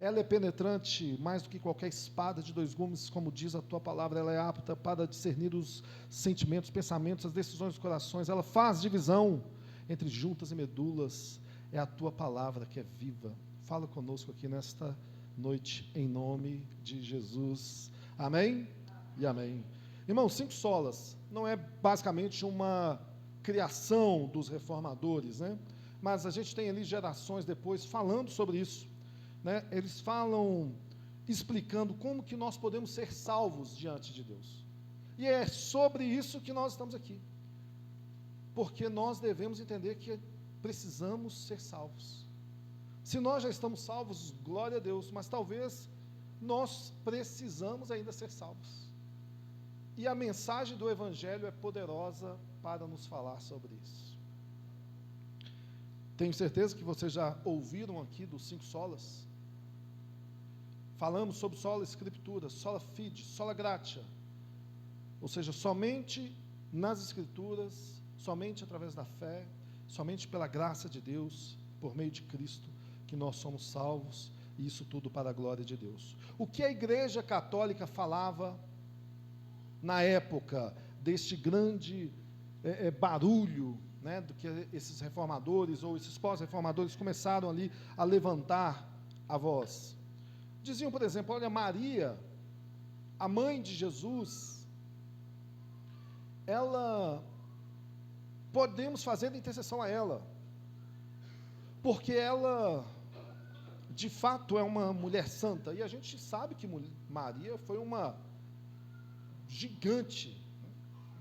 Ela é penetrante mais do que qualquer espada de dois gumes, como diz a tua palavra. Ela é apta para discernir os sentimentos, pensamentos, as decisões dos corações. Ela faz divisão entre juntas e medulas. É a tua palavra que é viva. Fala conosco aqui nesta noite, em nome de Jesus. Amém? E amém. Irmãos, 5 solas não é basicamente uma criação dos reformadores, né? Mas a gente tem ali gerações depois falando sobre isso, né? Eles falam, explicando como que nós podemos ser salvos diante de Deus. E é sobre isso que nós estamos aqui. Porque nós devemos entender que precisamos ser salvos. Se nós já estamos salvos, glória a Deus, mas talvez nós precisamos ainda ser salvos. E a mensagem do Evangelho é poderosa para nos falar sobre isso. Tenho certeza que vocês já ouviram aqui dos 5 solas. Falamos sobre sola escritura, sola fide, sola gratia. Ou seja, somente nas escrituras, somente através da fé, somente pela graça de Deus, por meio de Cristo, que nós somos salvos, e isso tudo para a glória de Deus. O que a Igreja Católica falava na época deste grande barulho, né, do que esses reformadores ou esses pós-reformadores começaram ali a levantar a voz? Diziam, por exemplo, olha, Maria, a mãe de Jesus, ela, podemos fazer intercessão a ela, porque ela, de fato, é uma mulher santa, e a gente sabe que Maria foi uma gigante,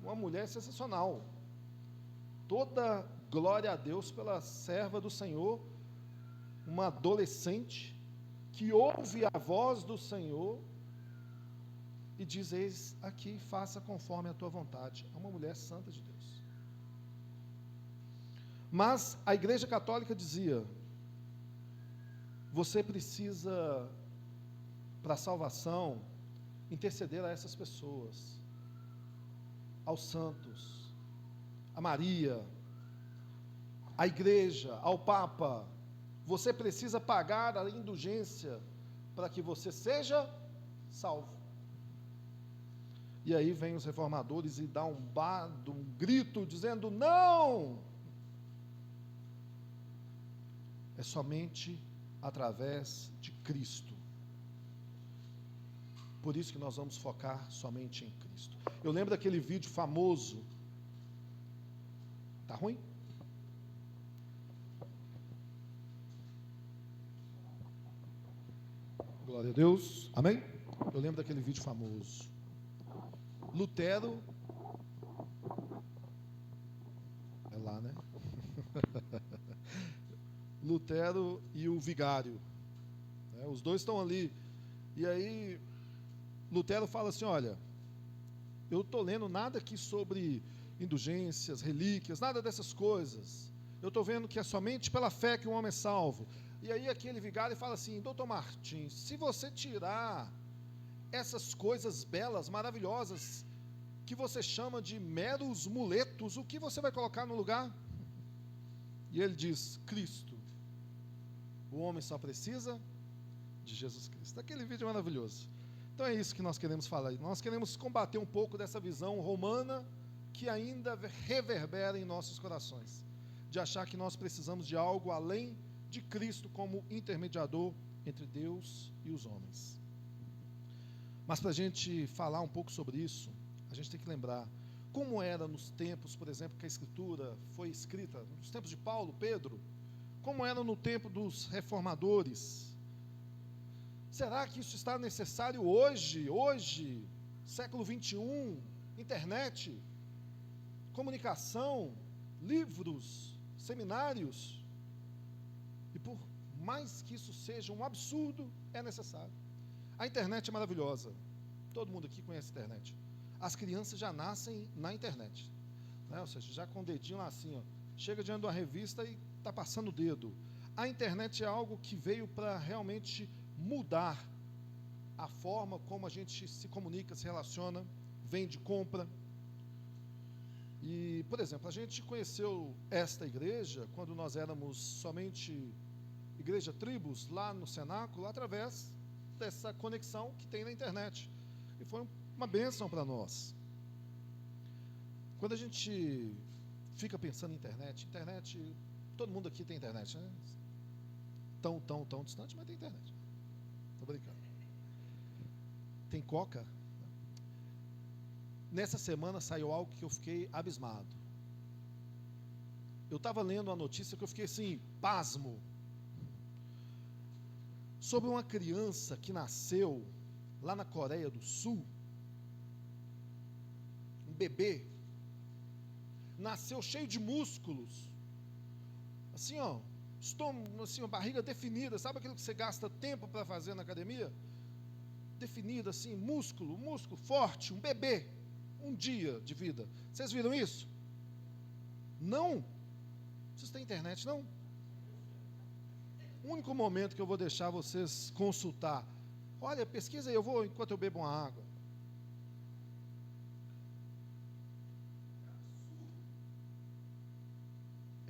uma mulher sensacional. Toda glória a Deus pela serva do Senhor, uma adolescente, que ouve a voz do Senhor, e diz, eis aqui, faça conforme a tua vontade. É uma mulher santa de Deus. Mas a Igreja Católica dizia, você precisa, para a salvação, interceder a essas pessoas, aos santos, a Maria, a igreja, ao Papa. Você precisa pagar a indulgência para que você seja salvo. E aí vem os reformadores e dá um grito dizendo, não! É somente através de Cristo. Por isso que nós vamos focar somente em Cristo. Eu lembro daquele vídeo famoso. Tá ruim? Glória a Deus. Amém? Eu lembro daquele vídeo famoso. Lutero. É lá, né? Lutero e o vigário. Os dois estão ali. E aí, Lutero fala assim, olha, eu estou lendo nada aqui sobre indulgências, relíquias, nada dessas coisas. Eu estou vendo que é somente pela fé que um homem é salvo. E aí aquele vigário fala assim, doutor Martins, se você tirar essas coisas belas, maravilhosas, que você chama de meros muletos, o que você vai colocar no lugar? E ele diz, Cristo. O homem só precisa de Jesus Cristo. Aquele vídeo é maravilhoso. Então é isso que nós queremos falar. Nós queremos combater um pouco dessa visão romana que ainda reverbera em nossos corações, de achar que nós precisamos de algo além de Cristo como intermediador entre Deus e os homens. Mas para a gente falar um pouco sobre isso, a gente tem que lembrar como era nos tempos, por exemplo, que a Escritura foi escrita, nos tempos de Paulo, Pedro, como era no tempo dos reformadores. Será que isso está necessário hoje, século 21, internet, comunicação, livros, seminários? E por mais que isso seja um absurdo, é necessário. A internet é maravilhosa. Todo mundo aqui conhece a internet. As crianças já nascem na internet, né? Ou seja, já com o dedinho lá assim, ó, chega diante de uma revista e está passando o dedo. A internet é algo que veio para realmente mudar a forma como a gente se comunica, se relaciona, vende, compra. E, por exemplo, a gente conheceu esta igreja quando nós éramos somente Igreja Tribos, lá no cenáculo, através dessa conexão que tem na internet. E foi uma bênção para nós. Quando a gente fica pensando em internet, todo mundo aqui tem internet, né? Tão distante, mas tem internet. Tô brincando. Tem Coca. Nessa semana saiu algo que eu fiquei abismado. Eu estava lendo a notícia que eu fiquei assim, pasmo. Sobre uma criança que nasceu lá na Coreia do Sul. Um bebê. Nasceu cheio de músculos. Assim, ó. Estômago, assim, uma barriga definida. Sabe aquilo que você gasta tempo para fazer na academia? Definida, assim, músculo forte, um bebê. Um dia de vida. Vocês viram isso? Não? Vocês têm internet, não? O único momento que eu vou deixar vocês consultar. Olha, pesquisa aí, eu vou enquanto eu bebo uma água.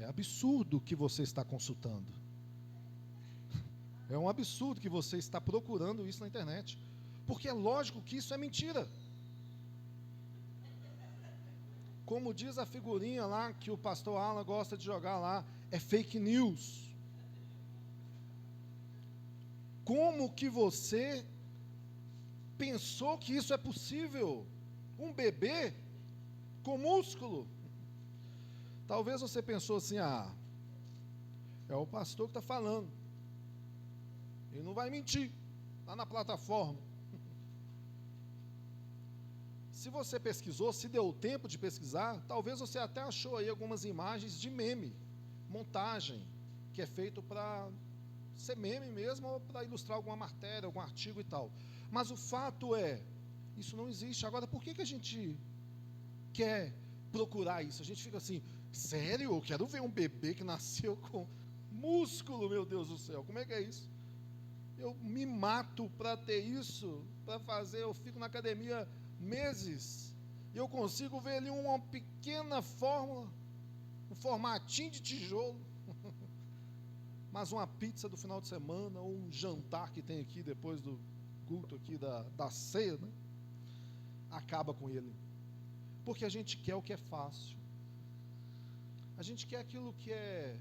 É absurdo o que você está consultando. É um absurdo que você está procurando isso na internet. Porque é lógico que isso é mentira. Como diz a figurinha lá que o pastor Alan gosta de jogar lá, é fake news. Como que você pensou que isso é possível? Um bebê com músculo? Talvez você pensou assim, é o pastor que está falando. Ele não vai mentir, está na plataforma. Se você pesquisou, se deu tempo de pesquisar, talvez você até achou aí algumas imagens de meme, montagem, que é feito para ser meme mesmo, ou para ilustrar alguma matéria, algum artigo e tal. Mas o fato é, isso não existe. Agora, por que a gente quer procurar isso? A gente fica assim, sério? Eu quero ver um bebê que nasceu com músculo, meu Deus do céu, como é que é isso? Eu me mato para ter isso, para fazer, eu fico na academia meses, e eu consigo ver ali uma pequena fórmula, um formatinho de tijolo, mas uma pizza do final de semana, ou um jantar que tem aqui depois do culto aqui da ceia, né? Acaba com ele, porque a gente quer o que é fácil, a gente quer aquilo que é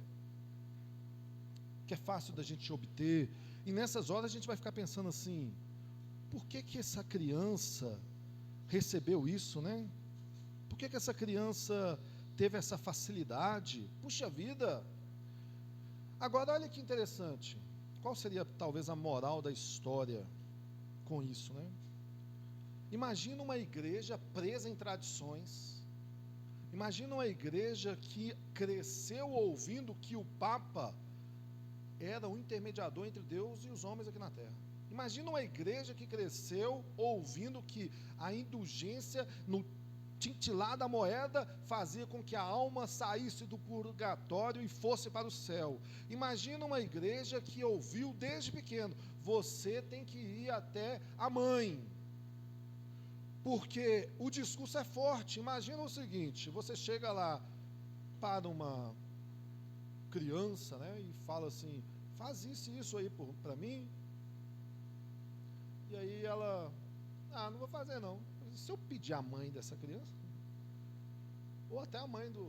fácil da gente obter, e nessas horas a gente vai ficar pensando assim, por que essa criança recebeu isso, né? Por que essa criança teve essa facilidade? Puxa vida! Agora, olha que interessante. Qual seria, talvez, a moral da história com isso, né? Imagina uma igreja presa em tradições. Imagina uma igreja que cresceu ouvindo que o Papa era o intermediador entre Deus e os homens aqui na terra. Imagina uma igreja que cresceu ouvindo que a indulgência no tintilar da moeda fazia com que a alma saísse do purgatório e fosse para o céu. Imagina uma igreja que ouviu desde pequeno, você tem que ir até a mãe, porque o discurso é forte. Imagina o seguinte, você chega lá para uma criança, né, e fala assim, faz isso aí para mim, e aí ela, não vou fazer não. Se eu pedir a mãe dessa criança, ou até a mãe do,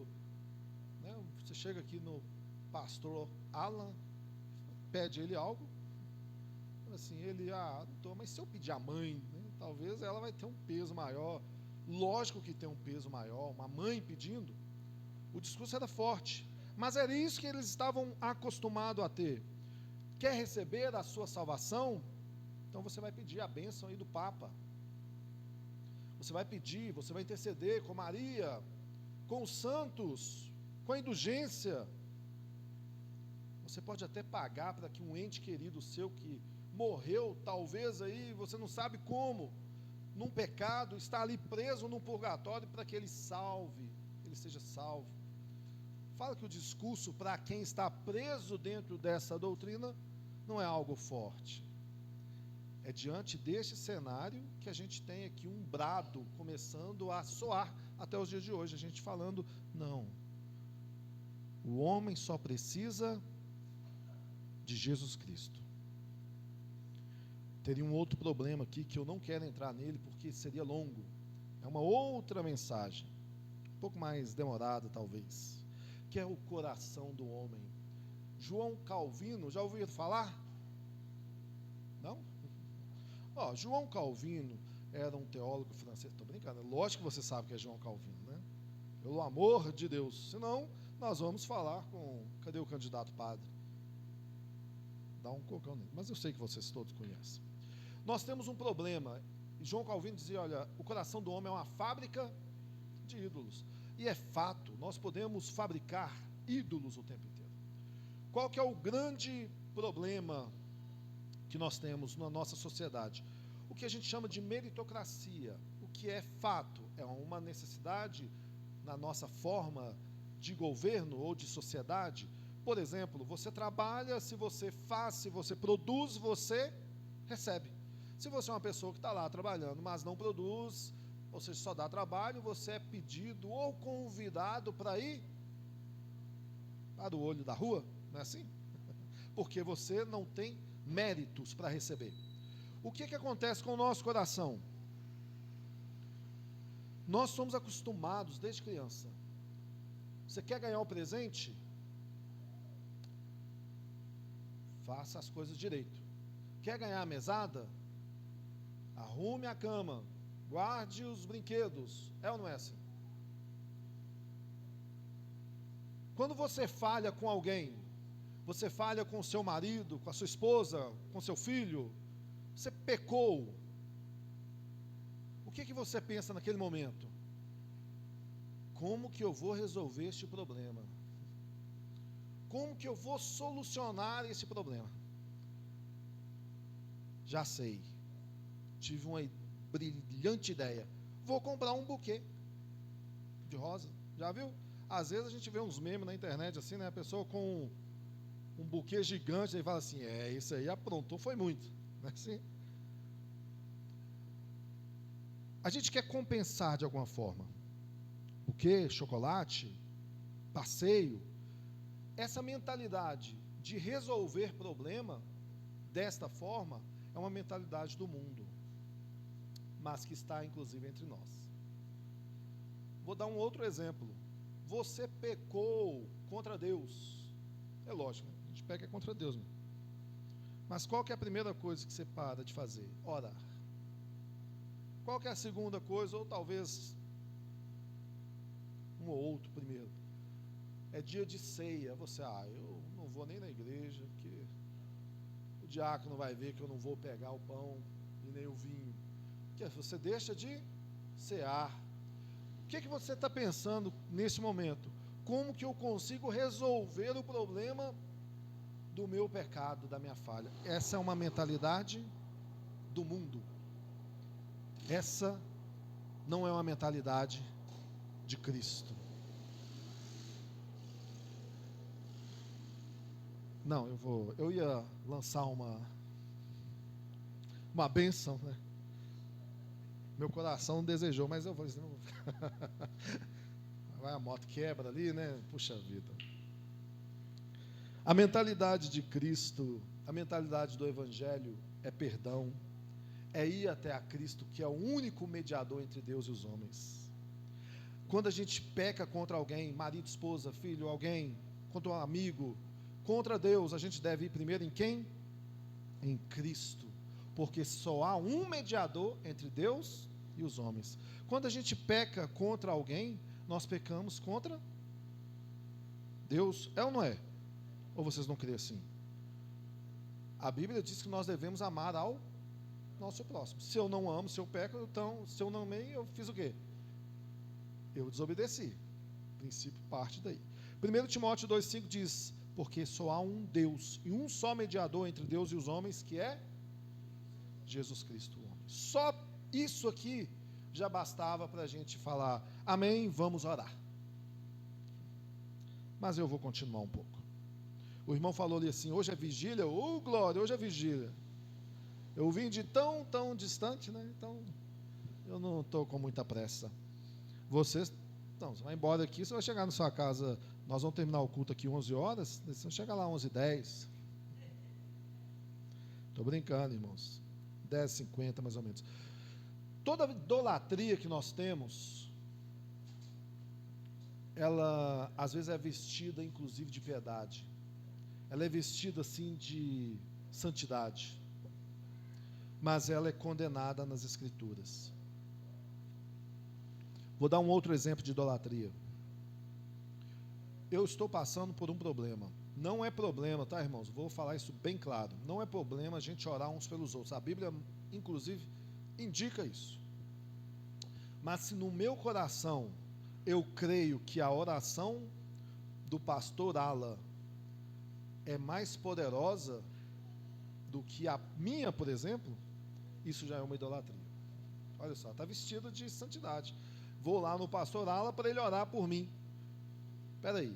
né, você chega aqui no pastor Alan, pede ele algo, assim, ele, não estou, mas se eu pedir a mãe, né, talvez ela vai ter um peso maior. Lógico que tem um peso maior, uma mãe pedindo, o discurso era forte, mas era isso que eles estavam acostumados a ter. Quer receber a sua salvação? Então você vai pedir a bênção aí do Papa. Você vai pedir, você vai interceder com Maria, com os santos, com a indulgência. Você pode até pagar para que um ente querido seu que morreu, talvez aí, você não sabe como, num pecado, está ali preso num purgatório, para que ele seja salvo. Fala que o discurso para quem está preso dentro dessa doutrina não é algo forte. É diante deste cenário que a gente tem aqui um brado começando a soar até os dias de hoje, a gente falando, não, o homem só precisa de Jesus Cristo. Teria um outro problema aqui que eu não quero entrar nele porque seria longo. É uma outra mensagem, um pouco mais demorada talvez, que é o coração do homem. João Calvino, já ouviram falar? Não? João Calvino era um teólogo francês. Estou brincando, lógico que você sabe que é João Calvino, né? Pelo amor de Deus, senão nós vamos falar com, cadê o candidato padre? Dá um cocão nele, mas eu sei que vocês todos conhecem. Nós temos um problema. João Calvino dizia, olha, o coração do homem é uma fábrica de ídolos. E é fato, nós podemos fabricar ídolos o tempo inteiro. Qual que é o grande problema que nós temos na nossa sociedade? O que a gente chama de meritocracia. O que é fato, é uma necessidade na nossa forma de governo ou de sociedade. Por exemplo, você trabalha, se você faz, se você produz, você recebe. Se você é uma pessoa que está lá trabalhando, mas não produz, ou seja, só dá trabalho, você é pedido ou convidado para ir para o olho da rua, não é assim? Porque você não tem méritos para receber. O que acontece com o nosso coração? Nós somos acostumados desde criança. Você quer ganhar o presente? Faça as coisas direito. Quer ganhar a mesada? Arrume a cama, guarde os brinquedos. É ou não é assim? Quando você falha com alguém, você falha com o seu marido, com a sua esposa, com seu filho, você pecou. O que você pensa naquele momento? Como que eu vou resolver este problema? Como que eu vou solucionar esse problema? Já sei. Tive uma brilhante ideia. Vou comprar um buquê de rosa. Já viu? Às vezes a gente vê uns memes na internet assim, né? A pessoa com um buquê gigante e fala assim, isso aí aprontou, foi muito. Não é assim? A gente quer compensar de alguma forma. Buquê, chocolate, passeio. Essa mentalidade de resolver problema desta forma é uma mentalidade do mundo, mas que está inclusive entre nós. Vou dar um outro exemplo. Você pecou contra Deus. É lógico, né? A gente peca contra Deus, né? Mas qual que é a primeira coisa que você para de fazer? Orar. Qual que é a segunda coisa, ou talvez um ou outro primeiro? É dia de ceia. Você, eu não vou nem na igreja, porque o diácono vai ver que eu não vou pegar o pão e nem o vinho. Porque você deixa de cear. O que você está pensando nesse momento? Como que eu consigo resolver o problema do meu pecado, da minha falha? Essa é uma mentalidade do mundo. Essa não é uma mentalidade de Cristo. Não, eu ia lançar uma bênção, né? Meu coração desejou, mas eu falei assim, não. Vai, a moto quebra ali, né? Puxa vida. A mentalidade de Cristo, a mentalidade do Evangelho é perdão, é ir até a Cristo, que é o único mediador entre Deus e os homens. Quando a gente peca contra alguém, marido, esposa, filho, alguém, contra um amigo, contra Deus, a gente deve ir primeiro em quem? Em Cristo, porque só há um mediador entre Deus e os homens. Quando a gente peca contra alguém, nós pecamos contra Deus, é ou não é? Ou vocês não creem assim? A Bíblia diz que nós devemos amar ao nosso próximo. Se eu não amo, se eu peco, então, se eu não amei, eu fiz o quê? Eu desobedeci. O princípio parte daí. 1 Timóteo 2,5 diz, porque só há um Deus e um só mediador entre Deus e os homens, que é Jesus Cristo, o homem. Só isso aqui já bastava para a gente falar, amém, vamos orar. Mas eu vou continuar um pouco. O irmão falou ali assim, hoje é vigília, glória, hoje é vigília. Eu vim de tão distante, né? Então, eu não estou com muita pressa. Você vai embora aqui, você vai chegar na sua casa, nós vamos terminar o culto aqui 11 horas, você vai chegar lá 11h10. Estou brincando, irmãos. 10,50 mais ou menos. Toda idolatria que nós temos, ela às vezes é vestida inclusive de piedade. Ela é vestida assim de santidade. Mas ela é condenada nas Escrituras. Vou dar um outro exemplo de idolatria. Eu estou passando por um problema. Não é problema, tá, irmãos? Vou falar isso bem claro. Não é problema a gente orar uns pelos outros. A Bíblia, inclusive, indica isso. Mas se no meu coração eu creio que a oração do pastor Alan é mais poderosa do que a minha, por exemplo, isso já é uma idolatria. Olha só, está vestido de santidade. Vou lá no pastor Alan para ele orar por mim. Espera aí.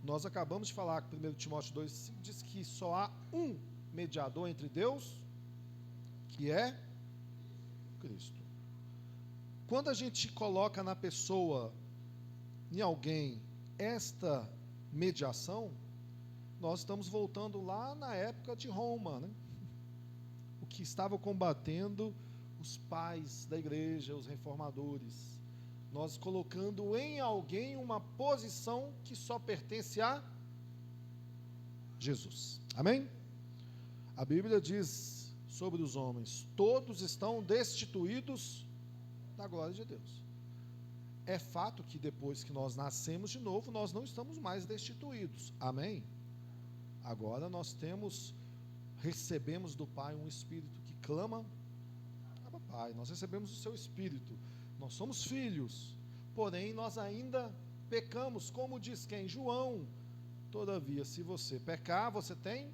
Nós acabamos de falar que 1 Timóteo 2 diz que só há um mediador entre Deus, que é Cristo. Quando a gente coloca na pessoa, em alguém, esta mediação, nós estamos voltando lá na época de Roma, né? O que estava combatendo os pais da igreja, os reformadores. Nós colocando em alguém uma posição que só pertence a Jesus. Amém? A Bíblia diz sobre os homens: todos estão destituídos da glória de Deus. É fato que depois que nós nascemos de novo, nós não estamos mais destituídos. Amém? Agora nós recebemos do Pai um Espírito que clama: Abba, Pai. Nós recebemos o seu Espírito. Nós somos filhos, porém nós ainda pecamos, como diz quem? João. Todavia, se você pecar, você tem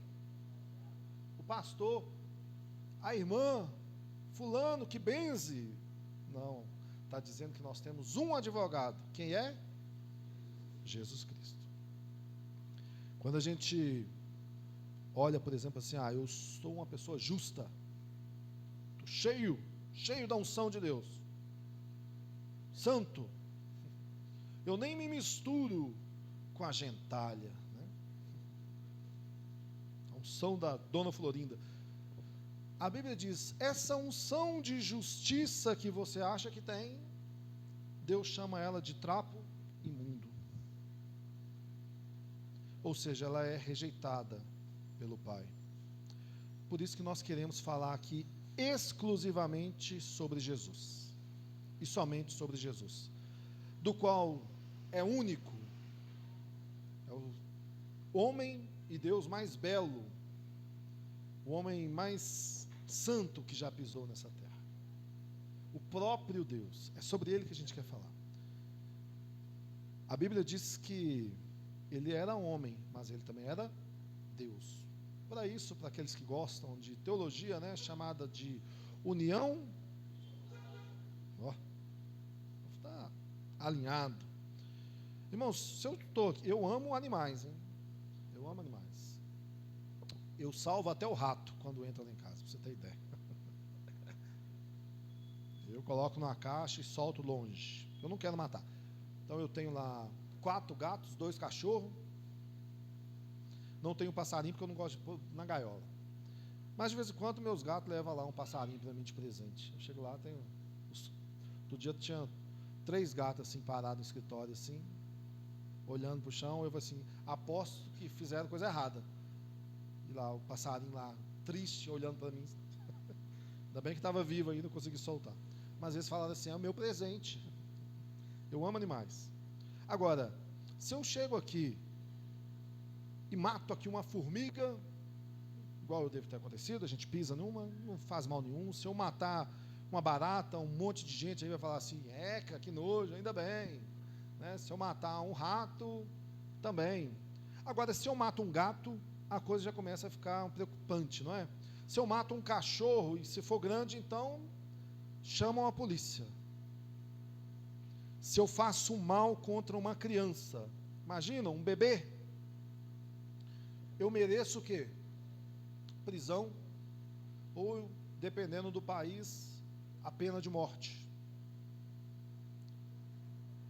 o pastor, a irmã, fulano que benze. Não, está dizendo que nós temos um advogado. Quem é? Jesus Cristo. Quando a gente olha, por exemplo, assim, eu sou uma pessoa justa, estou cheio da unção de Deus, santo, eu nem me misturo com a gentalha, né? A unção da dona Florinda. A Bíblia diz: essa unção de justiça que você acha que tem, Deus chama ela de trapo imundo. Ou seja, ela é rejeitada pelo Pai. Por isso que nós queremos falar aqui exclusivamente sobre Jesus, e somente sobre Jesus, do qual é único, é o homem e Deus mais belo, o homem mais santo que já pisou nessa terra, o próprio Deus. É sobre ele que a gente quer falar. A Bíblia diz que ele era homem, mas ele também era Deus. Para isso, para aqueles que gostam de teologia, né, chamada de união, está alinhado. Irmãos, se eu estou aqui, eu amo animais, hein? Eu amo animais. Eu salvo até o rato quando entra lá em casa, para você ter ideia. Eu coloco numa caixa e solto longe. Eu não quero matar. Então eu tenho lá 4 gatos, 2 cachorros. Não tenho passarinho porque eu não gosto de pôr na gaiola. Mas de vez em quando meus gatos levam lá um passarinho para mim de presente. Eu chego lá, tenho. Outro dia tinha 3 gatos assim parados no escritório assim, olhando para o chão. Eu falei assim: aposto que fizeram coisa errada. E lá o passarinho lá, triste, olhando para mim. Ainda bem que estava vivo ainda, não consegui soltar. Mas eles falaram assim: é o meu presente. Eu amo animais. Agora, se eu chego aqui e mato aqui uma formiga, igual deve ter acontecido, a gente pisa numa, não faz mal nenhum. Se eu matar uma barata, um monte de gente aí vai falar assim: eca, que nojo, ainda bem, né? Se eu matar um rato, também. Agora, se eu mato um gato, a coisa já começa a ficar preocupante, não é? Se eu mato um cachorro, e se for grande, então chamam a polícia. Se eu faço mal contra uma criança, imagina, um bebê, eu mereço o quê? Prisão, ou, dependendo do país, a pena de morte.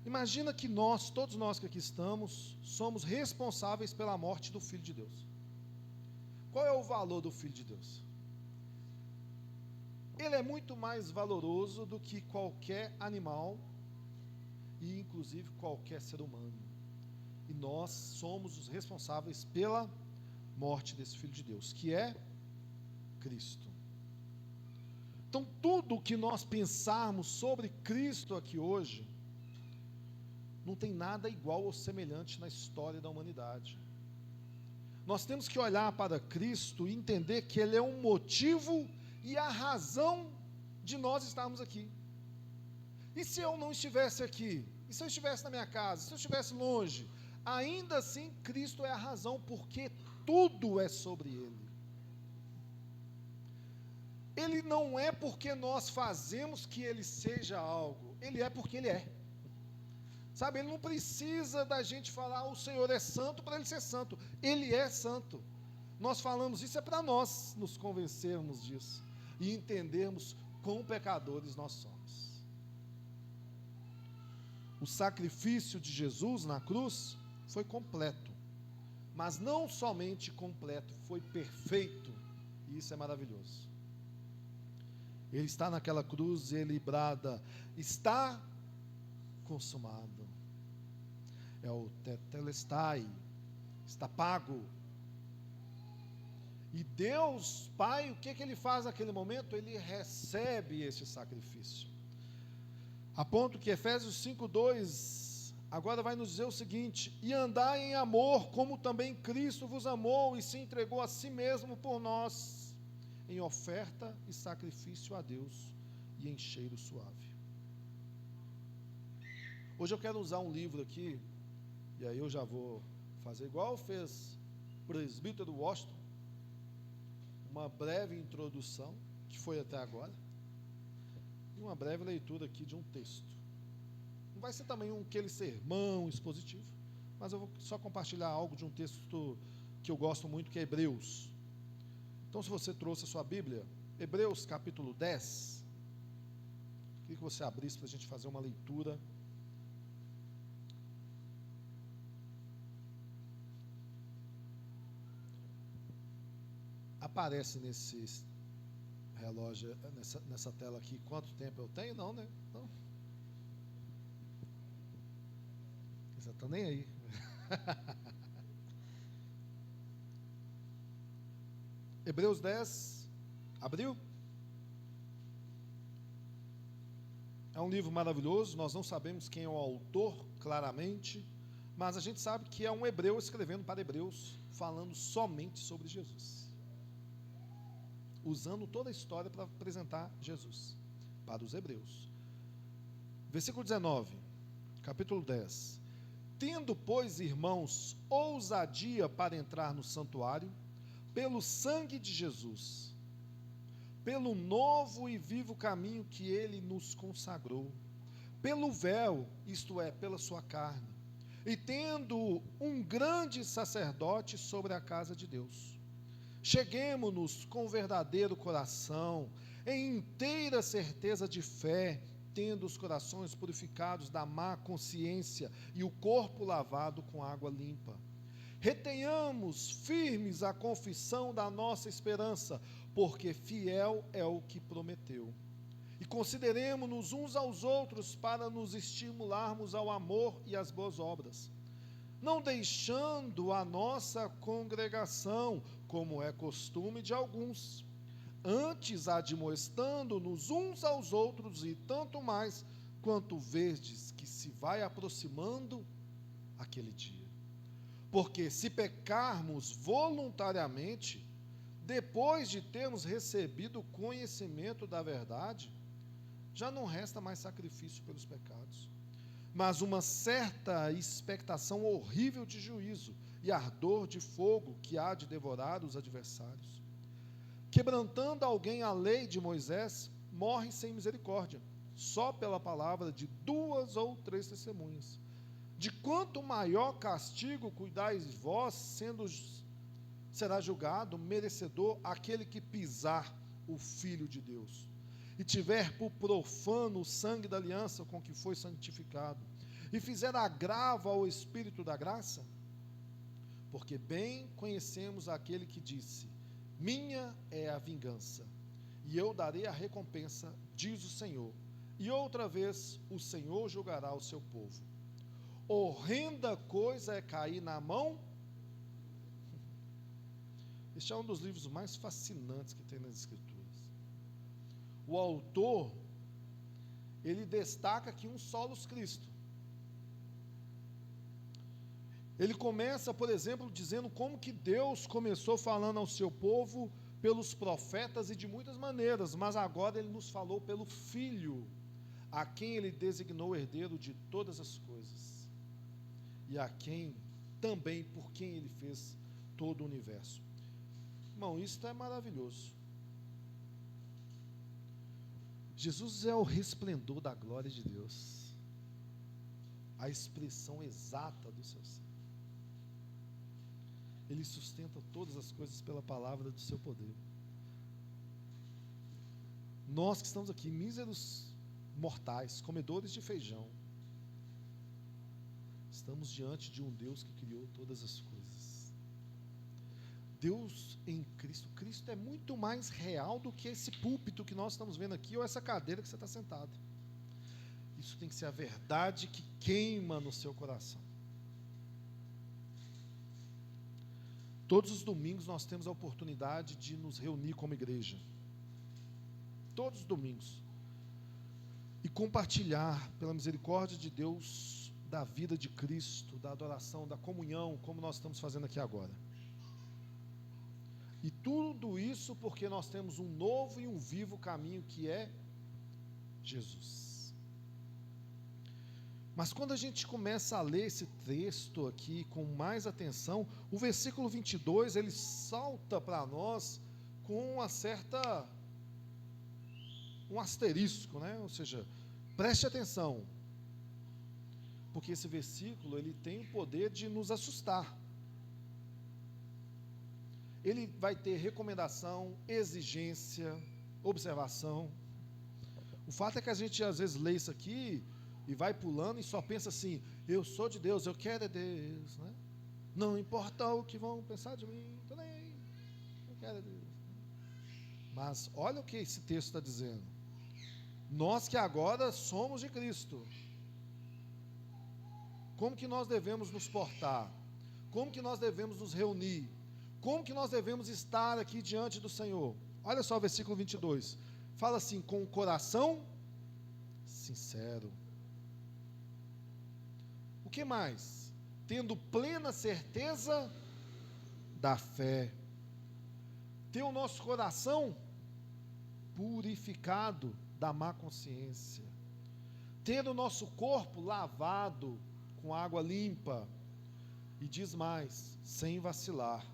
Imagina que nós, todos nós que aqui estamos, somos responsáveis pela morte do Filho de Deus. Qual é o valor do Filho de Deus? ele é muito mais valoroso do que qualquer animal e inclusive qualquer ser humano. E nós somos os responsáveis pela morte desse Filho de Deus, que é Cristo. Então, tudo o que nós pensarmos sobre Cristo aqui hoje, não tem nada igual ou semelhante na história da humanidade. Nós temos que olhar para Cristo e entender que Ele é um motivo e a razão de nós estarmos aqui. E se eu não estivesse aqui? E se eu estivesse na minha casa? Se eu estivesse longe? Ainda assim, Cristo é a razão, porque tudo é sobre Ele. Ele não é porque nós fazemos que Ele seja algo, Ele é porque Ele é. Sabe, Ele não precisa da gente falar, o Senhor é santo para Ele ser santo. Ele é santo. Nós falamos isso é para nós nos convencermos disso e entendermos quão pecadores nós somos. O sacrifício de Jesus na cruz foi completo, mas não somente completo, foi perfeito, e isso é maravilhoso. Ele está naquela cruz e ele brada, está consumado. É o tetelestai, está pago. E Deus, Pai, o que ele faz naquele momento? Ele recebe esse sacrifício. A ponto que Efésios 5:2 agora vai nos dizer o seguinte: e andai em amor, como também Cristo vos amou e se entregou a si mesmo por nós, em oferta e sacrifício a Deus e em cheiro suave. Hoje eu quero usar um livro aqui, e aí eu já vou fazer igual fez o presbítero Washington, uma breve introdução, que foi até agora, e uma breve leitura aqui de um texto. Não vai ser também aquele sermão expositivo, mas eu vou só compartilhar algo de um texto que eu gosto muito, que é Hebreus. Então, se você trouxe a sua Bíblia, Hebreus capítulo 10, queria que você abrisse para a gente fazer uma leitura. Aparece nesse relógio, nessa tela aqui, quanto tempo eu tenho? Não, né? Não. Você está nem aí. Hebreus 10, abriu? É um livro maravilhoso, nós não sabemos quem é o autor claramente, mas a gente sabe que é um hebreu escrevendo para hebreus, falando somente sobre Jesus, usando toda a história para apresentar Jesus para os hebreus. Versículo 19, capítulo 10. Tendo, pois, irmãos, ousadia para entrar no santuário, pelo sangue de Jesus, pelo novo e vivo caminho que Ele nos consagrou, pelo véu, isto é, pela sua carne, e tendo um grande sacerdote sobre a casa de Deus, cheguemo-nos com verdadeiro coração, em inteira certeza de fé, tendo os corações purificados da má consciência e o corpo lavado com água limpa. Retenhamos firmes a confissão da nossa esperança, porque fiel é o que prometeu. E consideremo-nos uns aos outros para nos estimularmos ao amor e às boas obras, não deixando a nossa congregação, como é costume de alguns, antes admoestando-nos uns aos outros, e tanto mais quanto verdes que se vai aproximando aquele dia. Porque se pecarmos voluntariamente, depois de termos recebido o conhecimento da verdade, já não resta mais sacrifício pelos pecados, mas uma certa expectação horrível de juízo e ardor de fogo que há de devorar os adversários. Quebrantando alguém a lei de Moisés, morre sem misericórdia, só pela palavra de 2 ou 3 testemunhas. De quanto maior castigo cuidais vós, será julgado merecedor aquele que pisar o Filho de Deus, e tiver por profano o sangue da aliança com que foi santificado, e fizer agravo ao Espírito da graça? Porque bem conhecemos aquele que disse: minha é a vingança, e eu darei a recompensa, diz o Senhor. E outra vez o Senhor julgará o seu povo. Horrenda coisa é cair na mão. Este é um dos livros mais fascinantes que tem nas Escrituras. O autor, ele destaca aqui um solos Cristo. Ele começa, por exemplo, dizendo como que Deus começou falando ao seu povo pelos profetas e de muitas maneiras, mas agora ele nos falou pelo Filho, a quem ele designou herdeiro de todas as coisas, e a quem também, por quem ele fez todo o universo. Irmão, isso é maravilhoso. Jesus é o resplendor da glória de Deus, a expressão exata do seu ser. Ele sustenta todas as coisas pela palavra do seu poder. Nós que estamos aqui, míseros mortais, comedores de feijão, estamos diante de um Deus que criou todas as coisas. Deus em Cristo. Cristo é muito mais real do que esse púlpito que nós estamos vendo aqui, ou essa cadeira que você está sentado. Isso tem que ser a verdade que queima no seu coração. Todos os domingos nós temos a oportunidade de nos reunir como igreja. Todos os domingos. E compartilhar, pela misericórdia de Deus, da vida de Cristo, da adoração, da comunhão, como nós estamos fazendo aqui agora. E tudo isso porque nós temos um novo e um vivo caminho que é Jesus. Mas quando a gente começa a ler esse texto aqui com mais atenção, o versículo 22, ele salta para nós com um asterisco, né? Ou seja, preste atenção, porque esse versículo, ele tem o poder de nos assustar. Ele vai ter recomendação, exigência, observação. O fato é que a gente às vezes lê isso aqui e vai pulando e só pensa assim: eu sou de Deus, eu quero é Deus, né? Não importa o que vão pensar de mim, também, eu quero é Deus. Mas olha o que esse texto está dizendo. Nós que agora somos de Cristo, como que nós devemos nos portar? Como que nós devemos nos reunir? Como que nós devemos estar aqui diante do Senhor? Olha só o versículo 22. Fala assim: com o coração sincero. O que mais? Tendo plena certeza da fé. Ter o nosso coração purificado da má consciência. Ter o nosso corpo lavado com água limpa. E diz mais: sem vacilar.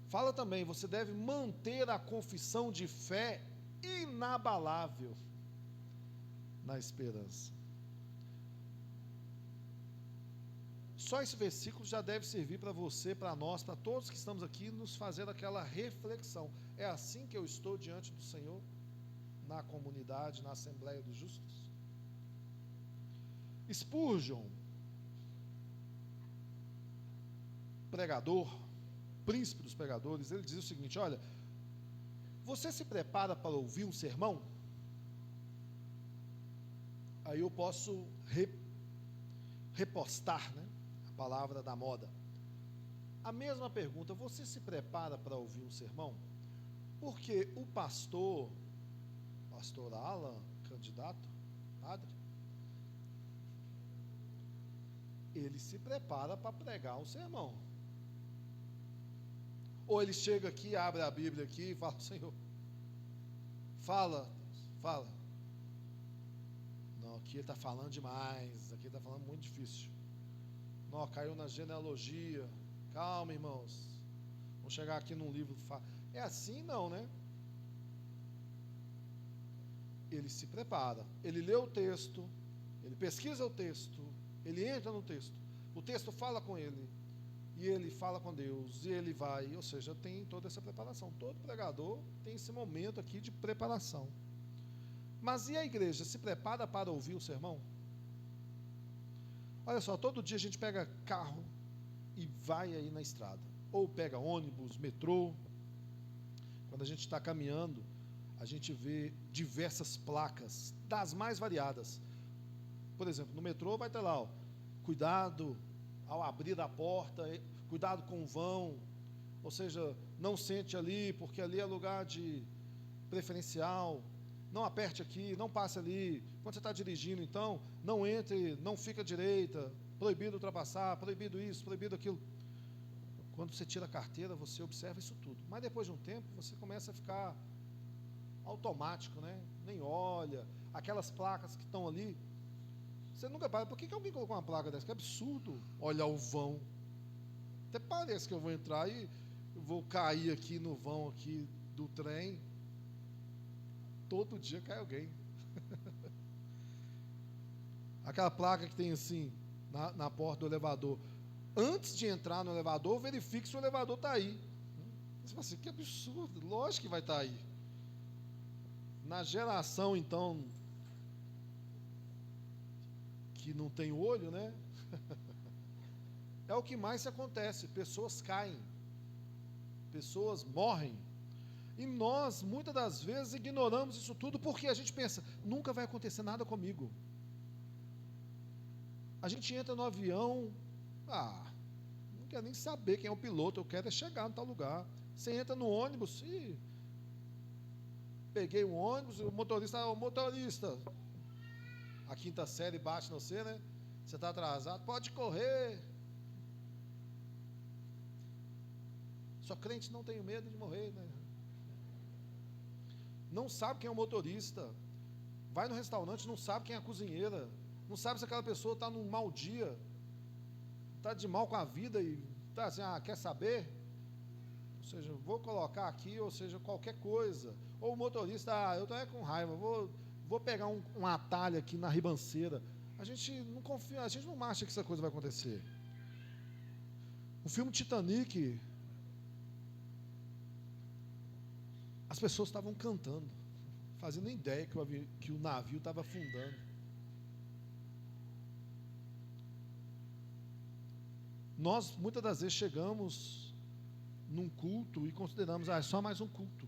Fala também, você deve manter a confissão de fé inabalável na esperança. Só esse versículo já deve servir para você, para nós, para todos que estamos aqui, nos fazer aquela reflexão. É assim que eu estou diante do Senhor, na comunidade, na Assembleia dos Justos? Spurgeon, pregador, príncipe dos pregadores, ele diz o seguinte: olha, você se prepara para ouvir um sermão? Aí eu posso repostar, né, a palavra da moda. A mesma pergunta: você se prepara para ouvir um sermão? Porque o pastor Alan, candidato, padre, ele se prepara para pregar um sermão. Ou ele chega aqui, abre a Bíblia aqui e fala: Senhor, fala. Não, aqui ele está falando demais, aqui ele está falando muito difícil. Não, caiu na genealogia. Calma, irmãos. Vamos chegar aqui num livro. É assim não, né? Ele se prepara, ele lê o texto, ele pesquisa o texto, ele entra no texto, o texto fala com ele, e ele fala com Deus, e ele vai, ou seja, tem toda essa preparação. Todo pregador tem esse momento aqui de preparação. Mas e a igreja, se prepara para ouvir o sermão? Olha só, todo dia a gente pega carro e vai aí na estrada, ou pega ônibus, metrô. quando a gente está caminhando, a gente vê diversas placas, das mais variadas. Por exemplo, no metrô vai ter lá, ó, cuidado ao abrir a porta, cuidado com o vão, ou seja, não sente ali, porque ali é lugar de preferencial, não aperte aqui, não passe ali, quando você está dirigindo, então, não entre, não fica à direita, proibido ultrapassar, proibido isso, proibido aquilo. Quando você tira a carteira, você observa isso tudo, mas depois de um tempo, você começa a ficar automático, né? Nem olha, aquelas placas que estão ali, você nunca para, por que alguém colocou uma placa dessa? Que absurdo olhar o vão, até parece que eu vou entrar e vou cair aqui no vão aqui do trem, todo dia cai alguém. Aquela placa que tem assim, na porta do elevador, antes de entrar no elevador, verifique se o elevador está aí. Você fala assim, que absurdo, lógico que vai estar aí. Na geração, então, que não tem olho, né? É o que mais acontece, pessoas caem, pessoas morrem, e nós, muitas das vezes, ignoramos isso tudo, porque a gente pensa, nunca vai acontecer nada comigo. A gente entra no avião, não quero nem saber quem é o piloto, eu quero é chegar em tal lugar. Você entra no ônibus, peguei um ônibus, o motorista, a quinta série bate no você, né? Você está atrasado, pode correr. Só crente não tem medo de morrer, né? Não sabe quem é o motorista, vai no restaurante, não sabe quem é a cozinheira, não sabe se aquela pessoa está num mau dia, está de mal com a vida e está assim, quer saber? Ou seja, vou colocar aqui, ou seja, qualquer coisa. Ou o motorista, eu estou com raiva, vou pegar um atalho aqui na ribanceira. A gente não confia, a gente não acha que essa coisa vai acontecer. O filme Titanic, as pessoas estavam cantando, fazendo ideia que o navio estava afundando. Nós, muitas das vezes, chegamos num culto e consideramos, é só mais um culto.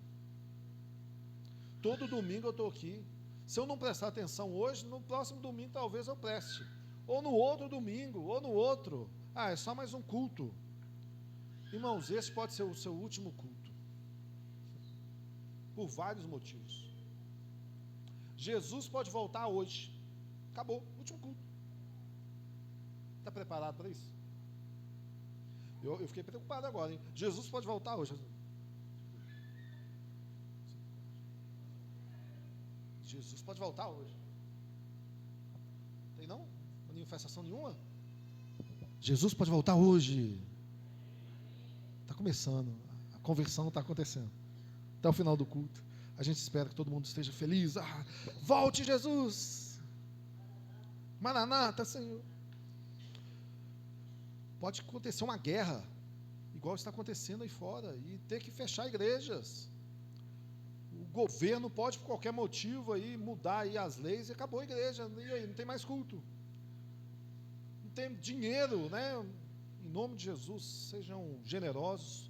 Todo domingo eu estou aqui. Se eu não prestar atenção hoje, no próximo domingo talvez eu preste. Ou no outro domingo, ou no outro. É só mais um culto. Irmãos, esse pode ser o seu último culto. Por vários motivos. Jesus pode voltar hoje. Acabou, último culto. Está preparado para isso? Eu fiquei preocupado agora, hein? Jesus pode voltar hoje. Jesus pode voltar hoje. Tem não? Manifestação nenhuma? Jesus pode voltar hoje. Está começando. A conversão está acontecendo. Até o final do culto. A gente espera que todo mundo esteja feliz. Volte, Jesus! Maranata, Senhor! Pode acontecer uma guerra, igual está acontecendo aí fora, e ter que fechar igrejas. O governo pode, por qualquer motivo, aí, mudar aí as leis e acabou a igreja, e aí não tem mais culto. Não tem dinheiro, né? Em nome de Jesus, sejam generosos,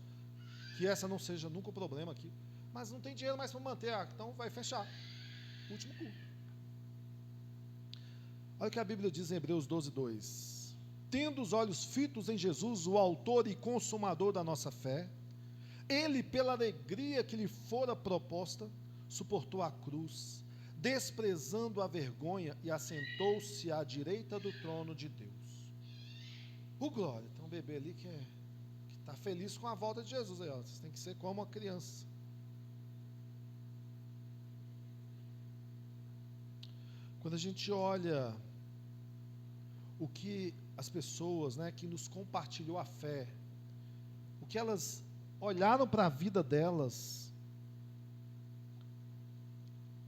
que essa não seja nunca o problema aqui. Mas não tem dinheiro mais para manter, então vai fechar. Último culto. Olha o que a Bíblia diz em Hebreus 12:2. Tendo os olhos fitos em Jesus, o autor e consumador da nossa fé, ele, pela alegria que lhe fora proposta, suportou a cruz, desprezando a vergonha, e assentou-se à direita do trono de Deus. Glória, tem um bebê ali que está feliz com a volta de Jesus aí, vocês têm que ser como uma criança. Quando a gente olha o que as pessoas, né, que nos compartilhou a fé, o que elas olharam para a vida delas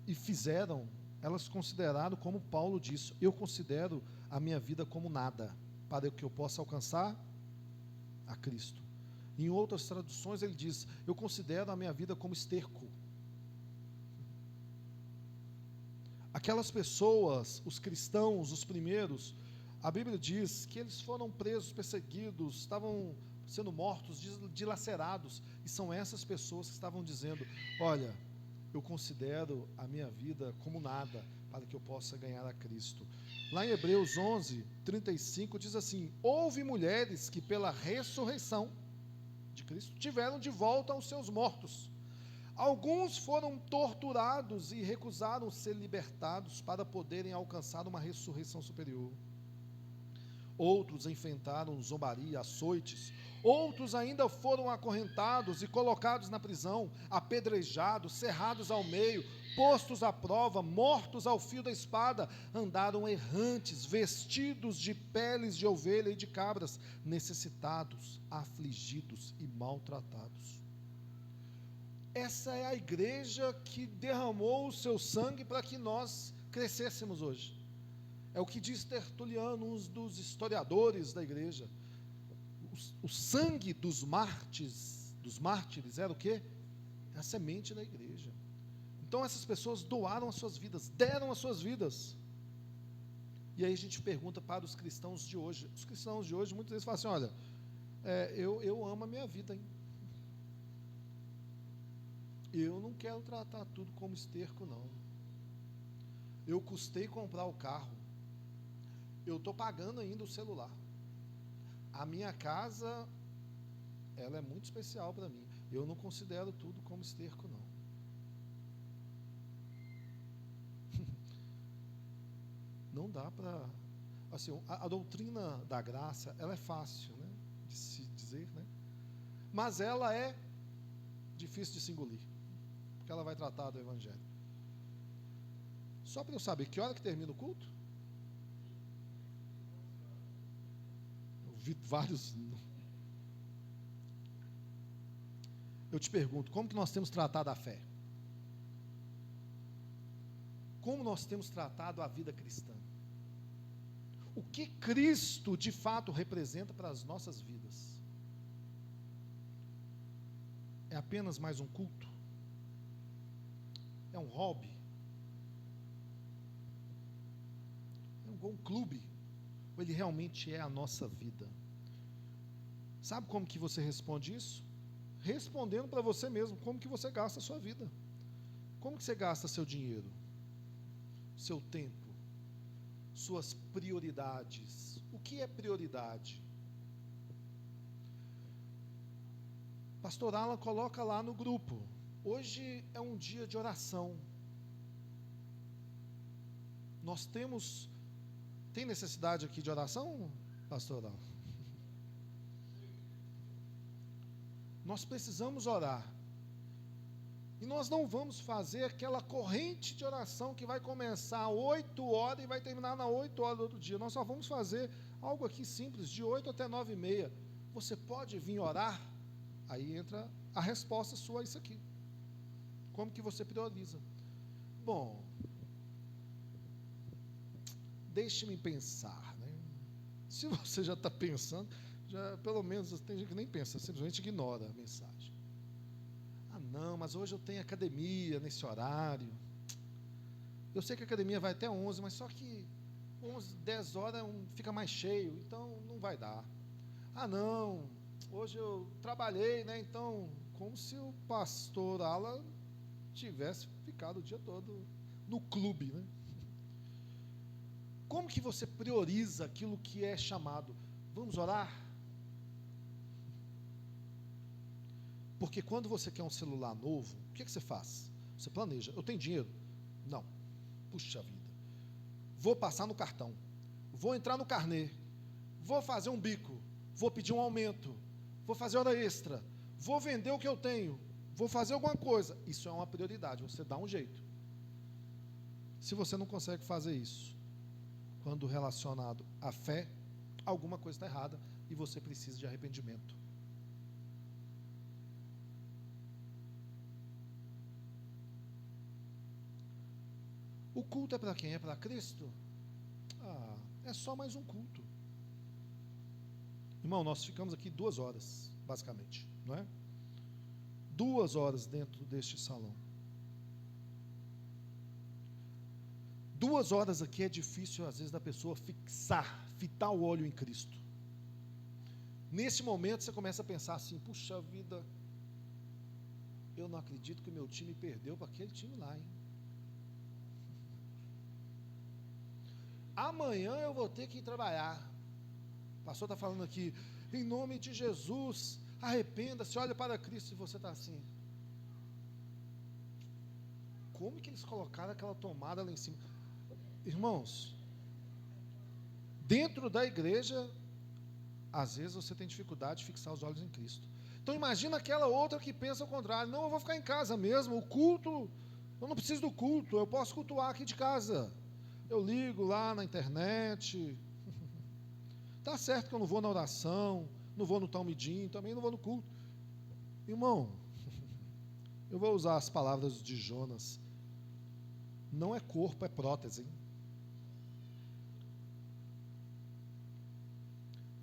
e fizeram, elas consideraram, como Paulo disse, eu considero a minha vida como nada, para que eu possa alcançar a Cristo. Em outras traduções ele diz, eu considero a minha vida como esterco. Aquelas pessoas, os cristãos, os primeiros, a Bíblia diz que eles foram presos, perseguidos, estavam sendo mortos, dilacerados, e são essas pessoas que estavam dizendo: olha, eu considero a minha vida como nada, para que eu possa ganhar a Cristo. Lá em Hebreus 11:35 diz assim: houve mulheres que pela ressurreição de Cristo tiveram de volta aos seus mortos. Alguns foram torturados e recusaram ser libertados para poderem alcançar uma ressurreição superior. Outros enfrentaram zombaria, açoites. Outros ainda foram acorrentados e colocados na prisão, apedrejados, cerrados ao meio, postos à prova, mortos ao fio da espada. Andaram errantes, vestidos de peles de ovelha e de cabras, necessitados, afligidos e maltratados. Essa é a igreja que derramou o seu sangue para que nós crescêssemos hoje. É o que diz Tertuliano, um dos historiadores da igreja. O sangue dos mártires era o quê? A semente da igreja. Então essas pessoas doaram as suas vidas, deram as suas vidas. E aí a gente pergunta para os cristãos de hoje. Os cristãos de hoje muitas vezes falam assim: olha, eu amo a minha vida, hein? Eu não quero tratar tudo como esterco, não. Eu custei comprar o carro. Eu estou pagando ainda o celular. A minha casa, ela é muito especial para mim. Eu não considero tudo como esterco, não. Não dá para... Assim, a doutrina da graça, ela é fácil, né, de se dizer, né? Mas ela é difícil de se engolir, porque ela vai tratar do evangelho. Só para eu saber, que hora que termina o culto? Eu vi vários... Eu te pergunto, como que nós temos tratado a fé? Como nós temos tratado a vida cristã? O que Cristo de fato representa para as nossas vidas? É apenas mais um culto? É um hobby? É um clube? Ou ele realmente é a nossa vida? Sabe como que você responde isso? Respondendo para você mesmo, como que você gasta a sua vida? Como que você gasta seu dinheiro? Seu tempo? Suas prioridades? O que é prioridade? Pastor Alan coloca lá no grupo: hoje é um dia de oração. Nós temos... Tem necessidade aqui de oração, pastor Alan? Nós precisamos orar. E nós não vamos fazer aquela corrente de oração que vai começar às 8 horas e vai terminar às 8 horas do outro dia. Nós só vamos fazer algo aqui simples, de 8 até 9h30. Você pode vir orar? Aí entra a resposta sua a isso aqui. Como que você prioriza? Bom, deixe-me pensar, né? Se você já está pensando, já pelo menos tem gente que nem pensa, simplesmente ignora a mensagem. Não, mas hoje eu tenho academia nesse horário. Eu sei que a academia vai até 11, mas só que 11, 10 horas fica mais cheio, então não vai dar. Não, hoje eu trabalhei, né? Então, como se o pastor Alan tivesse ficado o dia todo no clube, né? Como que você prioriza aquilo que é chamado? Vamos orar? Porque quando você quer um celular novo, o que você faz? Você planeja. Eu tenho dinheiro? Não. Puxa vida. Vou passar no cartão. Vou entrar no carnê. Vou fazer um bico. Vou pedir um aumento. Vou fazer hora extra. Vou vender o que eu tenho. Vou fazer alguma coisa. Isso é uma prioridade. Você dá um jeito. Se você não consegue fazer isso, quando relacionado à fé, alguma coisa está errada e você precisa de arrependimento. O culto é para quem? É para Cristo? É só mais um culto. Irmão, nós ficamos aqui 2 horas, basicamente, não é? 2 horas dentro deste salão. 2 horas aqui é difícil, às vezes, da pessoa fitar o olho em Cristo. Nesse momento você começa a pensar assim, puxa vida, eu não acredito que o meu time perdeu para aquele time lá, hein? Amanhã eu vou ter que ir trabalhar. O pastor está falando aqui, em nome de Jesus, arrependa-se, olha para Cristo, e você está assim. Como que eles colocaram aquela tomada lá em cima? Irmãos, dentro da igreja, às vezes você tem dificuldade de fixar os olhos em Cristo. Então imagina aquela outra que pensa o contrário. Não, eu vou ficar em casa mesmo, o culto, eu não preciso do culto, eu posso cultuar aqui de casa. Eu ligo lá na internet. Tá certo que eu não vou na oração, não vou no Talmidim, também não vou no culto. Irmão, eu vou usar as palavras de Jonas. Não é corpo, é prótese.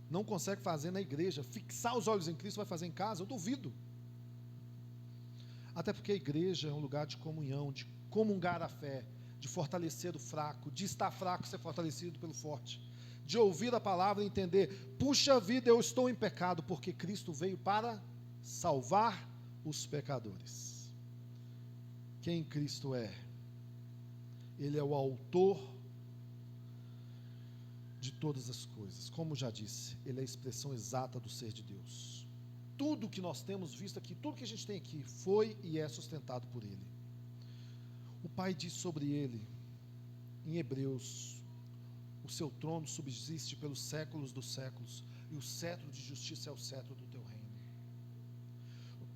Não consegue fazer na igreja, fixar os olhos em Cristo, vai fazer em casa? Eu duvido. Até porque a igreja é um lugar de comunhão, de comungar a fé, de fortalecer o fraco, de estar fraco e ser fortalecido pelo forte, de ouvir a palavra e entender, puxa vida, eu estou em pecado, porque Cristo veio para salvar os pecadores. Quem Cristo é? Ele é o autor de todas as coisas. Como já disse, ele é a expressão exata do ser de Deus. Tudo que nós temos visto aqui, tudo que a gente tem aqui, foi e é sustentado por ele. O Pai diz sobre ele, em Hebreus, o seu trono subsiste pelos séculos dos séculos, e o cetro de justiça é o cetro do teu reino.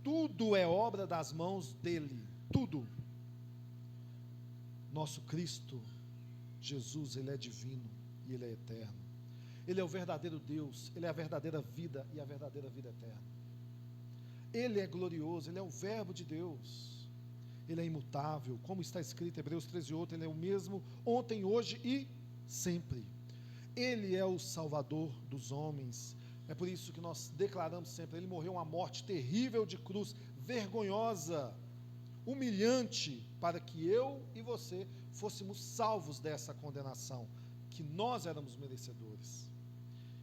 Tudo é obra das mãos dele, tudo. Nosso Cristo, Jesus, ele é divino e ele é eterno. Ele é o verdadeiro Deus, ele é a verdadeira vida e a verdadeira vida eterna. Ele é glorioso, ele é o verbo de Deus. Ele é imutável, como está escrito em Hebreus 13:8, ele é o mesmo ontem, hoje e sempre. Ele é o Salvador dos homens. É por isso que nós declaramos sempre, ele morreu uma morte terrível de cruz, vergonhosa, humilhante, para que eu e você fôssemos salvos dessa condenação, que nós éramos merecedores.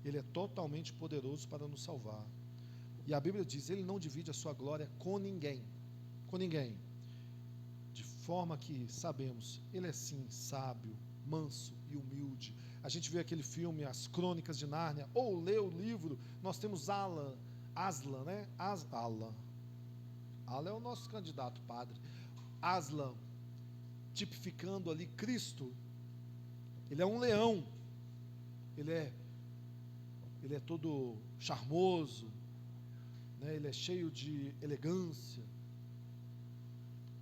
Ele é totalmente poderoso para nos salvar. E a Bíblia diz, ele não divide a sua glória com ninguém. Com ninguém. De forma que sabemos, ele é sim sábio, manso e humilde. A gente vê aquele filme, As Crônicas de Nárnia, ou lê o livro, nós temos Aslan, né? Aslan é o nosso candidato padre. Aslan, tipificando ali Cristo. Ele é um leão. Ele é todo charmoso, né? Ele é cheio de elegância.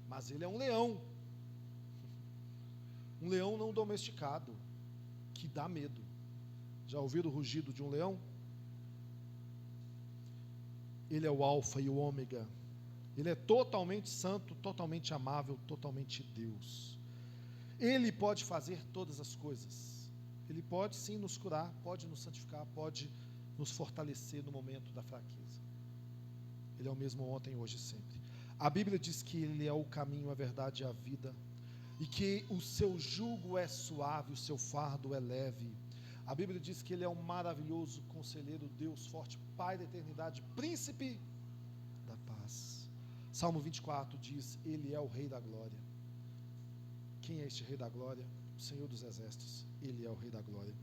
Mas ele é um leão. Um leão não domesticado, que dá medo. Já ouviram o rugido de um leão? Ele é o alfa e o ômega. Ele é totalmente santo, totalmente amável, totalmente Deus. Ele pode fazer todas as coisas. Ele pode sim nos curar, pode nos santificar, pode nos fortalecer no momento da fraqueza. Ele é o mesmo ontem, hoje e sempre. A Bíblia diz que ele é o caminho, a verdade e a vida, e que o seu jugo é suave, o seu fardo é leve. A Bíblia diz que ele é um maravilhoso conselheiro, Deus forte, Pai da eternidade, príncipe da paz. Salmo 24 diz, ele é o Rei da glória. Quem é este Rei da glória? O Senhor dos exércitos, ele é o Rei da glória.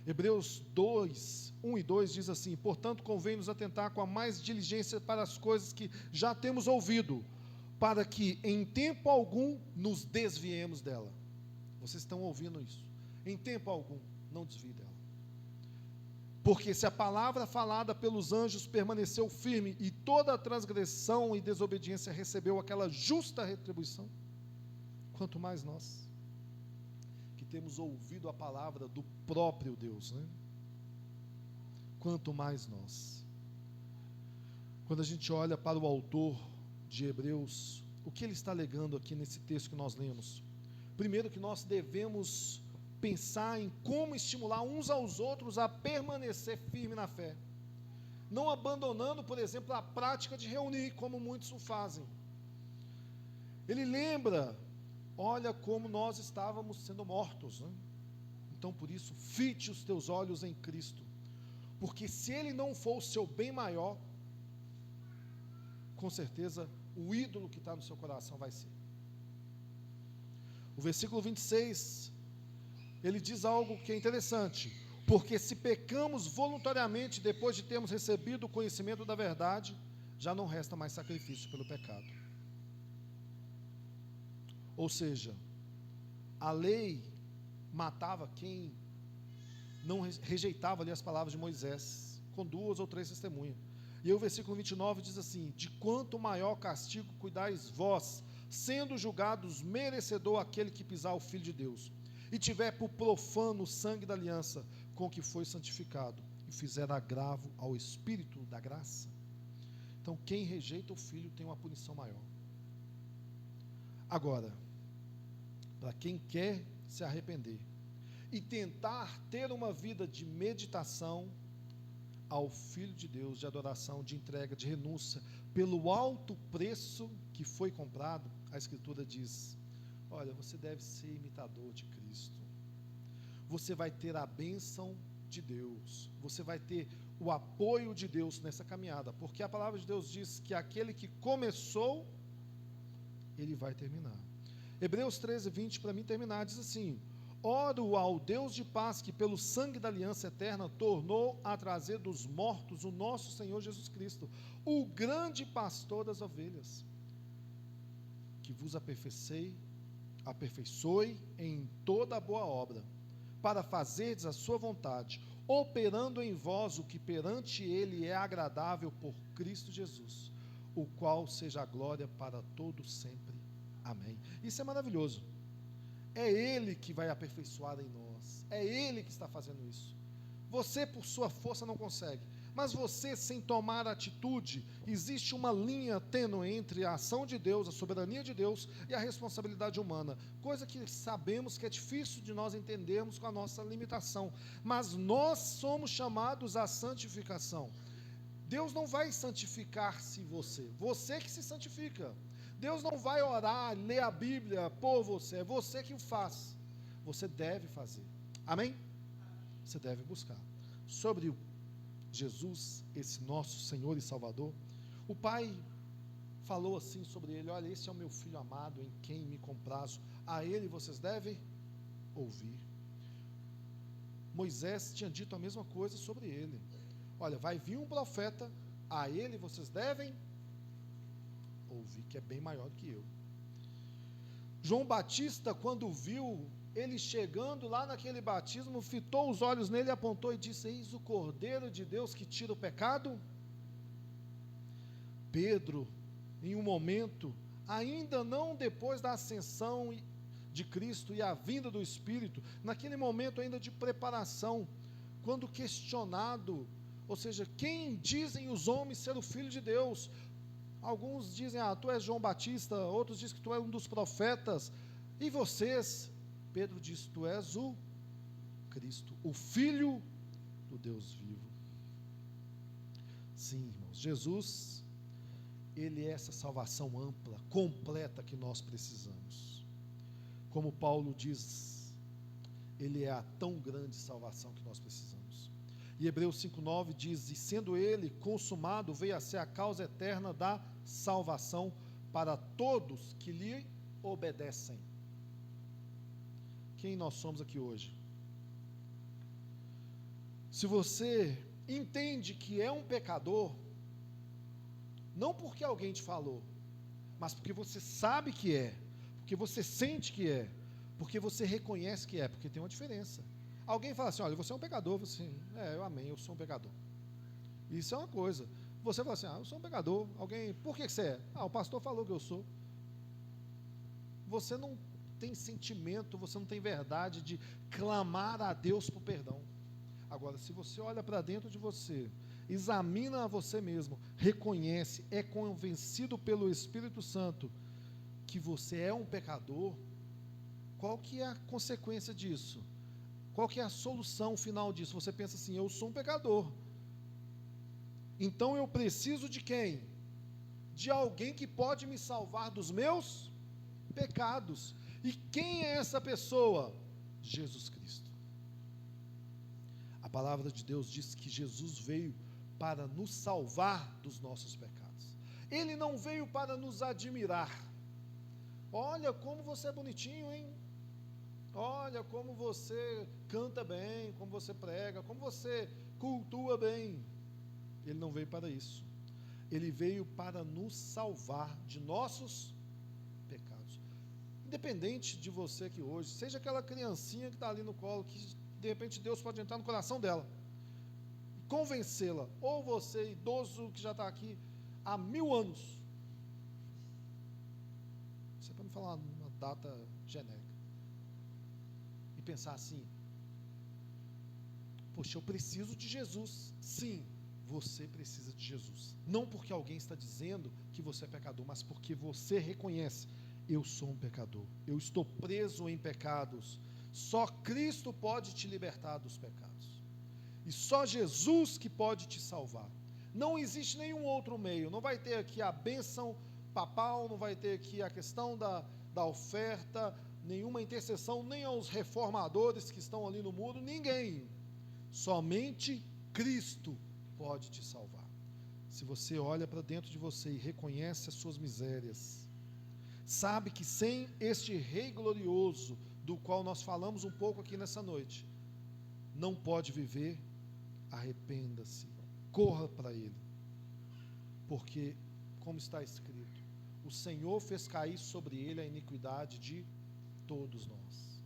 Hebreus 2, 1 e 2 diz assim, portanto convém nos atentar com a mais diligência para as coisas que já temos ouvido, para que em tempo algum nos desviemos dela. Vocês estão ouvindo isso? Em tempo algum, não desvie dela. Porque se a palavra falada pelos anjos permaneceu firme, e toda a transgressão e desobediência recebeu aquela justa retribuição, quanto mais nós, que temos ouvido a palavra do próprio Deus, né? Quanto mais nós. Quando a gente olha para o autor de Hebreus, o que ele está alegando aqui nesse texto que nós lemos? Primeiro, que nós devemos pensar em como estimular uns aos outros a permanecer firme na fé, não abandonando, por exemplo, a prática de reunir, como muitos o fazem. Ele lembra, olha como nós estávamos sendo mortos, né? Então por isso, fite os teus olhos em Cristo, Porque se ele não for o seu bem maior, com certeza o ídolo que está no seu coração vai ser. O versículo 26, ele diz algo que é interessante. Porque se pecamos voluntariamente depois de termos recebido o conhecimento da verdade, já não resta mais sacrifício pelo pecado. Ou seja, a lei matava quem não rejeitava ali as palavras de Moisés, com 2 ou 3 testemunhas. E aí o versículo 29 diz assim: de quanto maior castigo cuidais vós, sendo julgados merecedor aquele que pisar o Filho de Deus, e tiver por profano o sangue da aliança, com que foi santificado, e fizer agravo ao Espírito da graça. Então quem rejeita o Filho tem uma punição maior. Agora, para quem quer se arrepender e tentar ter uma vida de meditação ao Filho de Deus, de adoração, de entrega, de renúncia, pelo alto preço que foi comprado, a Escritura diz: olha, você deve ser imitador de Cristo. Você vai ter a bênção de Deus, você vai ter o apoio de Deus nessa caminhada, porque a palavra de Deus diz que aquele que começou, ele vai terminar. Hebreus 13, 20, para mim terminar, diz assim: oro ao Deus de paz, que pelo sangue da aliança eterna tornou a trazer dos mortos o nosso Senhor Jesus Cristo, o grande pastor das ovelhas, que vos aperfeiçoe em toda a boa obra, para fazerdes a sua vontade, operando em vós o que perante ele é agradável por Cristo Jesus, o qual seja a glória para todos sempre. Amém. Isso é maravilhoso. É Ele que vai aperfeiçoar em nós, é Ele que está fazendo isso. Você por sua força não consegue, mas você sem tomar atitude, existe uma linha tênue entre a ação de Deus, a soberania de Deus e a responsabilidade humana, coisa que sabemos que é difícil de nós entendermos com a nossa limitação, mas nós somos chamados à santificação. Deus não vai santificar-se você que se santifica. Deus não vai orar, ler a Bíblia por você, é você que o faz. Você deve fazer. Amém? Você deve buscar. Sobre Jesus, esse nosso Senhor e Salvador, o Pai falou assim sobre ele: olha, esse é o meu Filho amado, em quem me comprazo, a ele vocês devem ouvir. Moisés tinha dito a mesma coisa sobre ele: olha, vai vir um profeta, a ele vocês devem ouvir, que é bem maior do que eu. João Batista, quando viu ele chegando lá naquele batismo, fitou os olhos nele, apontou e disse: eis o Cordeiro de Deus que tira o pecado. Pedro, em um momento, ainda não depois da ascensão de Cristo e a vinda do Espírito, naquele momento ainda de preparação, quando questionado, ou seja, quem dizem os homens ser o Filho de Deus? Alguns dizem: tu és João Batista, outros dizem que tu és um dos profetas, e vocês? Pedro diz: tu és o Cristo, o Filho do Deus vivo. Sim, irmãos, Jesus, Ele é essa salvação ampla, completa que nós precisamos. Como Paulo diz, Ele é a tão grande salvação que nós precisamos. E Hebreus 5,9 diz: e sendo ele consumado, veio a ser a causa eterna da salvação para todos que lhe obedecem. Quem nós somos aqui hoje? Se você entende que é um pecador, não porque alguém te falou, mas porque você sabe que é, porque você sente que é, porque você reconhece que é, porque tem uma diferença. Alguém fala assim: olha, você é um pecador. Você, eu amém, eu sou um pecador. Isso é uma coisa. Você fala assim: eu sou um pecador. Alguém, por que você é? O pastor falou que eu sou. Você não tem sentimento, você não tem verdade de clamar a Deus por perdão. Agora, se você olha para dentro de você, examina a você mesmo, reconhece, é convencido pelo Espírito Santo que você é um pecador, qual que é a consequência disso? Qual que é a solução final disso? Você pensa assim: eu sou um pecador, então eu preciso de quem? De alguém que pode me salvar dos meus pecados. E quem é essa pessoa? Jesus Cristo. A palavra de Deus diz que Jesus veio para nos salvar dos nossos pecados. Ele não veio para nos admirar. Olha como você é bonitinho, hein? Olha como você canta bem, como você prega, como você cultua bem. Ele não veio para isso. Ele veio para nos salvar de nossos pecados. Independente de você aqui hoje, seja aquela criancinha que está ali no colo, que de repente Deus pode entrar no coração dela e convencê-la, ou você, idoso que já está aqui há 1000 anos, você pode me falar uma data genérica, e pensar assim: poxa, eu preciso de Jesus. Sim, você precisa de Jesus, não porque alguém está dizendo que você é pecador, mas porque você reconhece: eu sou um pecador, eu estou preso em pecados, só Cristo pode te libertar dos pecados, e só Jesus que pode te salvar. Não existe nenhum outro meio. Não vai ter aqui a bênção papal, não vai ter aqui a questão da oferta, nenhuma intercessão, nem aos reformadores que estão ali no mundo, ninguém. Somente Cristo pode te salvar. Se você olha para dentro de você e reconhece as suas misérias, sabe que sem este Rei glorioso, do qual nós falamos um pouco aqui nessa noite, não pode viver, arrependa-se, corra para Ele, porque, como está escrito, o Senhor fez cair sobre Ele a iniquidade de todos nós.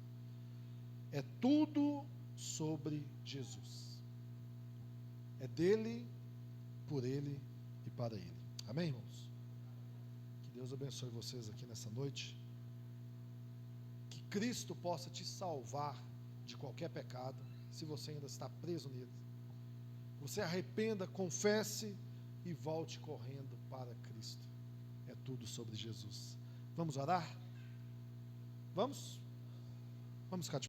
É tudo sobre Jesus. É dele, por Ele e para Ele. Amém, irmãos? Que Deus abençoe vocês aqui nessa noite. Que Cristo possa te salvar de qualquer pecado, se você ainda está preso nele. Você arrependa, confesse e volte correndo para Cristo. É tudo sobre Jesus. Vamos orar? Vamos? Vamos ficar de